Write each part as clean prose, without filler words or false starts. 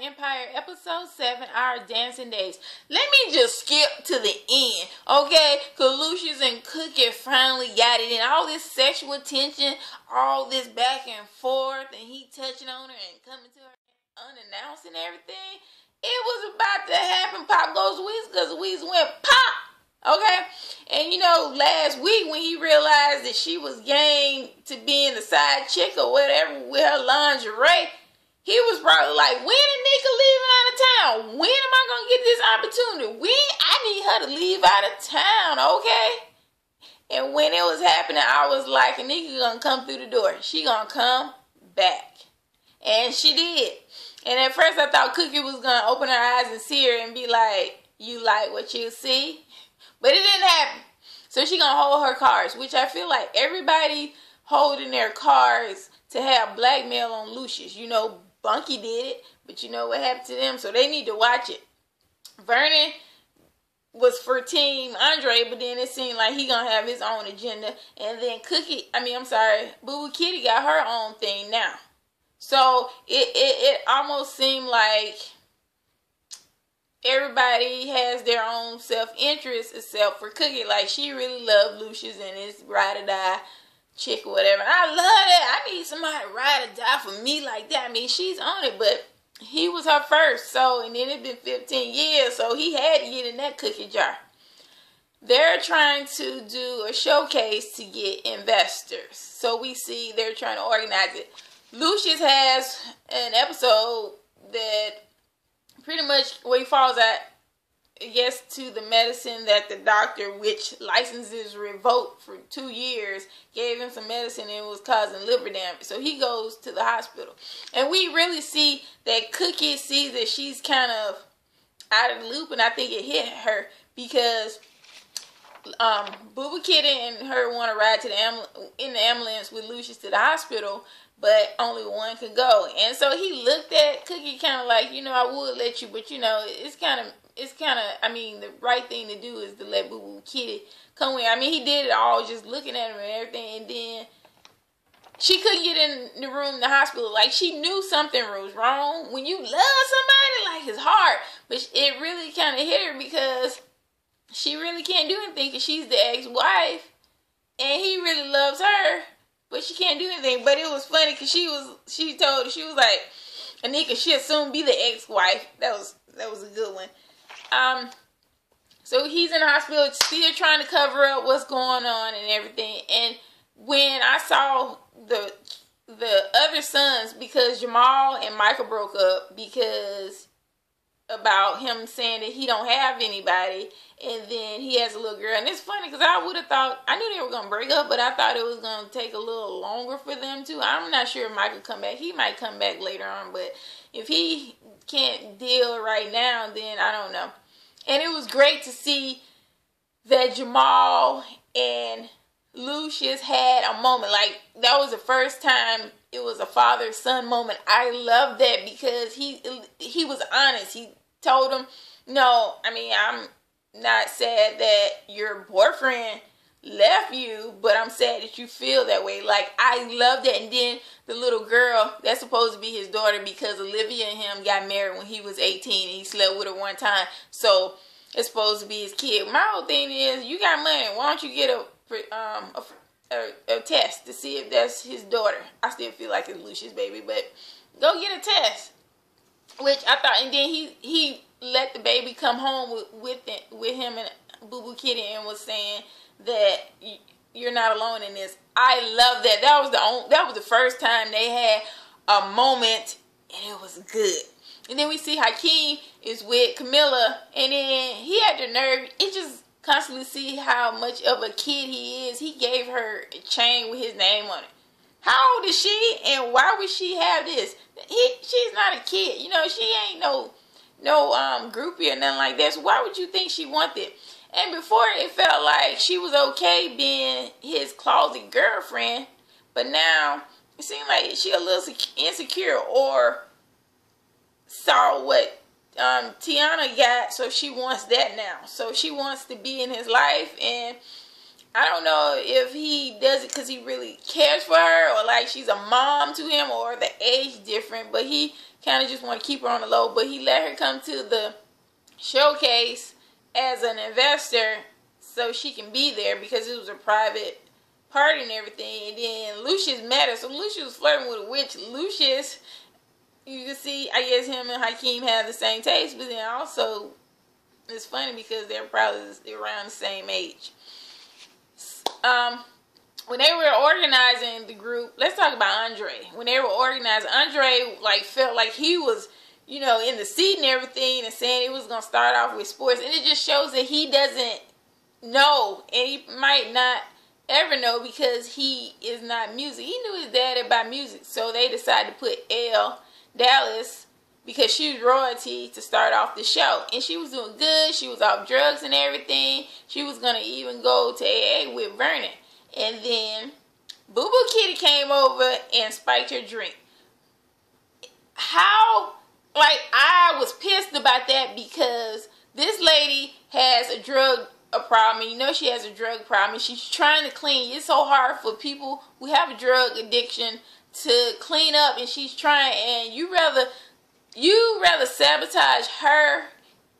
Empire, episode 7, Our Dancing Days. Let me just skip to the end, okay? Because Lucius and Cookie finally got it in. All this sexual tension, all this back and forth, and he touching on her and coming to her unannounced and everything. It was about to happen. Pop goes Weez, because Weez went pop. Okay, and you know, last week when he realized that she was game to being the side chick or whatever with her lingerie, he was probably like, when is Nika leaving out of town? When am I going to get this opportunity? When? I need her to leave out of town, okay? And when it was happening, I was like, Nika going to come through the door. She going to come back. And she did. And at first I thought Cookie was going to open her eyes and see her and be like, you like what you see? But it didn't happen. So she gonna hold her cards, which I feel like everybody holding their cards to have blackmail on Lucius. You know, Bunky did it, but you know what happened to them, so they need to watch it. Vernon was for Team Andre, but then it seemed like he gonna have his own agenda. And then Boo Boo Kitty got her own thing now. So it almost seemed like everybody has their own self-interest except for Cookie. Like, she really loved Lucius and his ride-or-die chick or whatever. And I love that. I need somebody to ride or die for me like that. I mean, she's on it, but he was her first. So, and then it's been 15 years, so he had to get in that cookie jar. They're trying to do a showcase to get investors. So we see they're trying to organize it. Lucius has an episode that pretty much where he falls at, I guess, to the medicine that the doctor, which licenses revoked for 2 years, gave him some medicine and it was causing liver damage. So he goes to the hospital. And we really see that Cookie sees that she's kind of out of the loop, and I think it hit her because Boo Boo Kitty and her want to ride to the ambulance with Lucius to the hospital, but only one could go. And so he looked at Cookie kind of like, you know, I would let you, but you know, it's kind of, I mean, the right thing to do is to let Boo Boo Kitty come with. I mean, he did it all just looking at him and everything, and then she couldn't get in the room in the hospital. Like, she knew something was wrong. When you love somebody, like, it's hard. But it really kind of hit her because she really can't do anything because she's the ex-wife, and he really loves her. But she can't do anything. But it was funny because she was like, Anika, she'll soon be the ex-wife. That was a good one. So he's in the hospital, still trying to cover up what's going on and everything. And when I saw the other sons, because Jamal and Michael broke up because about him saying that he don't have anybody, and then he has a little girl. And it's funny because I would have thought, I knew they were going to break up, but I thought it was going to take a little longer for them to. I'm not sure if Michael come back. He might come back later on, but if he can't deal right now, then I don't know. And it was great to see that Jamal and Lucius had a moment. Like, that was the first time it was a father-son moment. I love that because he was honest. He told him, no, I mean, I'm not sad that your boyfriend left you, but I'm sad that you feel that way. Like, I love that. And then the little girl, that's supposed to be his daughter because Olivia and him got married when he was 18 and he slept with her one time. So it's supposed to be his kid. My whole thing is, you got money. Why don't you get a test to see if that's his daughter? I still feel like it's Lucius' baby, but go get a test. Which I thought, and then he let the baby come home with him and Boo Boo Kitty and was saying that you're not alone in this. I love that. That was the first time they had a moment, and it was good. And then we see Hakeem is with Camilla, and then he had the nerve. It just constantly see how much of a kid he is. He gave her a chain with his name on it. How old is she, and why would she have this? She's not a kid. You know, she ain't no groupie or nothing like that. So why would you think she wanted it? And before, it felt like she was okay being his closet girlfriend, but now it seems like she a little insecure or saw what Tiana got, so she wants that now. So she wants to be in his life, and I don't know if he does it because he really cares for her, or like she's a mom to him, or the age different, but he kind of just want to keep her on the low. But he let her come to the showcase as an investor so she can be there because it was a private party and everything. And then Lucius met her. So Lucius was flirting with a witch. Lucius, you can see, I guess him and Hakeem have the same taste, but then also it's funny because they're probably around the same age. When they were organizing the group, let's talk about Andre. When they were organizing, Andre like felt like he was, you know, in the seat and everything, and saying it was gonna start off with sports, and it just shows that he doesn't know, and he might not ever know because he is not music. He knew his dad about music, so they decided to put Elle Dallas because she was royalty to start off the show, and she was doing good. She was off drugs and everything. She was gonna even go to AA with Vernon, and then Boo Boo Kitty came over and spiked her drink. How? Like, I was pissed about that because this lady has a problem. You know she has a drug problem, and she's trying to clean. It's so hard for people who have a drug addiction to clean up, and she's trying, and you rather sabotage her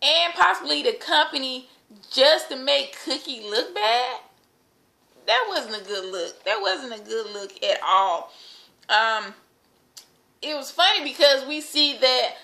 and possibly the company just to make Cookie look bad. That wasn't a good look. That wasn't a good look at all. It was funny because we see that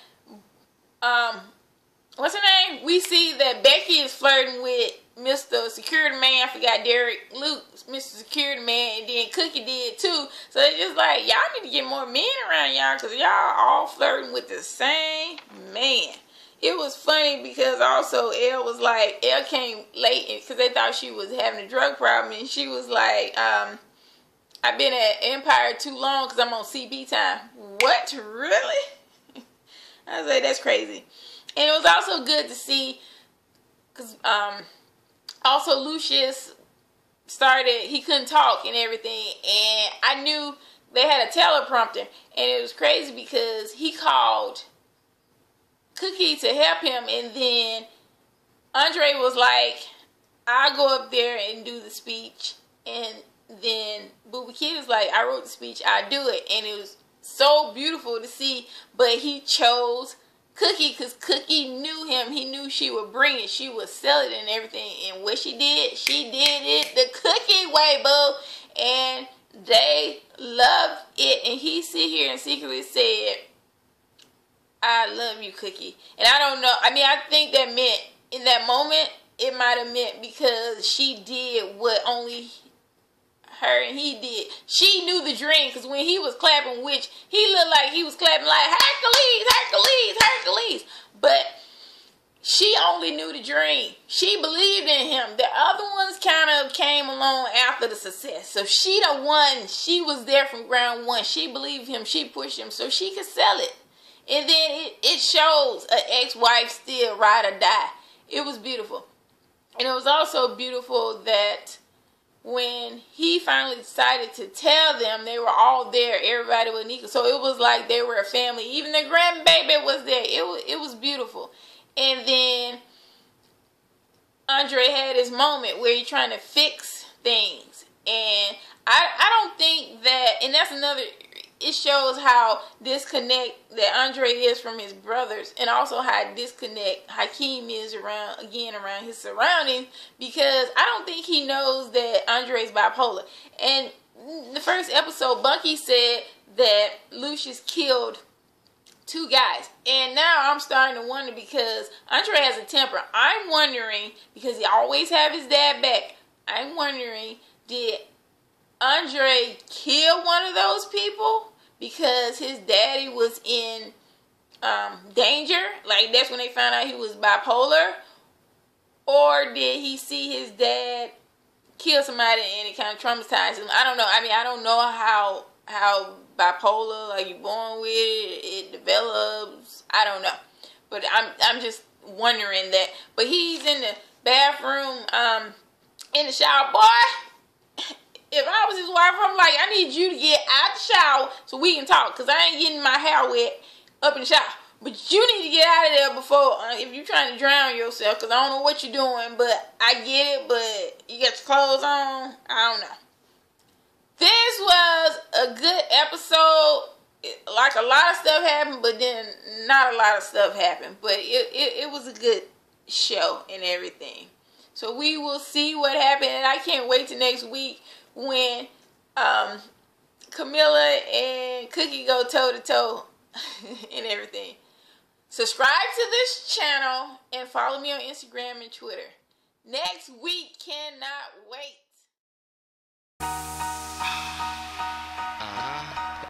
what's her name? We see that Becky is flirting with Mr. Security Man. I forgot Derek Luke, Mr. Security Man, and then Cookie did too. So it's just like, y'all need to get more men around y'all because y'all all flirting with the same man. It was funny because also Elle was like, Elle came late because they thought she was having a drug problem, and she was like, I've been at Empire too long because I'm on CB time. What? Really? I was like, that's crazy. And it was also good to see because also Lucius started, he couldn't talk and everything, and I knew they had a teleprompter, and it was crazy because he called Cookie to help him, and then Andre was like, I'll go up there and do the speech, and then Boo Boo Kitty was like, I wrote the speech, I'll do it. And it was so beautiful to see, but he chose Cookie because Cookie knew him. He knew she would bring it, she would sell it and everything, and what she did it the Cookie way, boo, and they loved it. And he sit here and secretly said, I love you, Cookie. And I don't know, I mean, I think that meant, in that moment, it might have meant because she did what only her and he did. She knew the dream, because when he was clapping, which he looked like he was clapping like Hercules, Hercules, Hercules, but she only knew the dream. She believed in him. The other ones kind of came along after the success. So she the one, she was there from ground one. She believed him, she pushed him so she could sell it. And then it shows an ex-wife still ride or die. It was beautiful. And it was also beautiful that when he finally decided to tell them, they were all there. Everybody was equal. So it was like they were a family. Even the grandbaby was there. It was beautiful. And then Andre had his moment where he's trying to fix things. And I don't think that, and that's another, it shows how disconnect that Andre is from his brothers, and also how disconnect Hakeem is around his surroundings, because I don't think he knows that Andre is bipolar. And the first episode, Bunky said that Lucius killed 2 guys, and now I'm starting to wonder, because Andre has a temper. I'm wondering, because he always have his dad back, I'm wondering, did Andre killed one of those people because his daddy was in danger? Like, that's when they found out he was bipolar? Or did he see his dad kill somebody and it kind of traumatized him? I don't know. I mean, I don't know how bipolar, like, you born with it, it develops. I don't know. But I'm just wondering that. But he's in the bathroom, in the shower. Boy, if I was his wife, I'm like, I need you to get out the shower so we can talk, because I ain't getting my hair wet up in the shower. But you need to get out of there before, if you're trying to drown yourself, because I don't know what you're doing, but I get it, but you got your clothes on. I don't know. This was a good episode. Like, a lot of stuff happened, but then not a lot of stuff happened. But it was a good show and everything. So we will see what happened, and I can't wait till next week when Camilla and Cookie go toe-to-toe and everything. Subscribe to this channel and follow me on Instagram and Twitter. Next week, cannot wait.